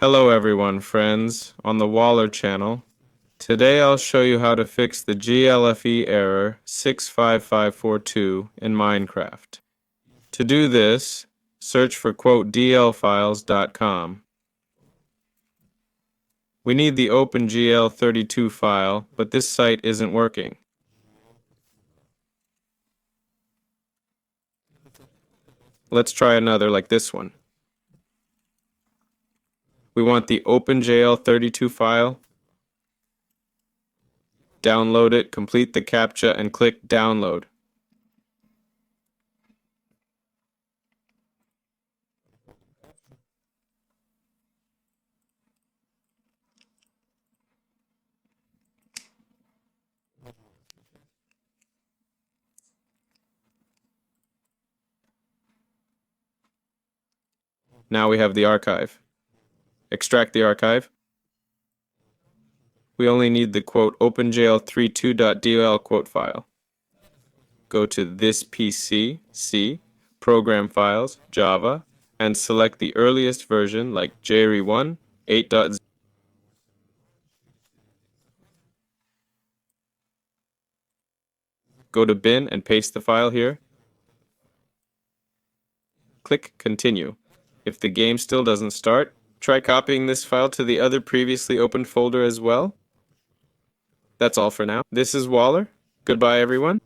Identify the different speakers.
Speaker 1: Hello everyone, friends, on the Waller channel. Today I'll show you how to fix the GLFE error 65542 in Minecraft. To do this, search for dlfiles.com. We need the OpenGL32 file, but this site isn't working. Let's try another like this one. We want the OpenGL32 file. Download it, complete the CAPTCHA, and click Download. Now we have the archive. Extract the archive. We only need the OpenGL32.dll file. Go to this PC, C, Program Files, Java, and select the earliest version like JRE1 8.0. Go to bin and paste the file here. Click Continue. If the game still doesn't start, try copying this file to the other previously opened folder as well. That's all for now. This is Waller. Goodbye, everyone.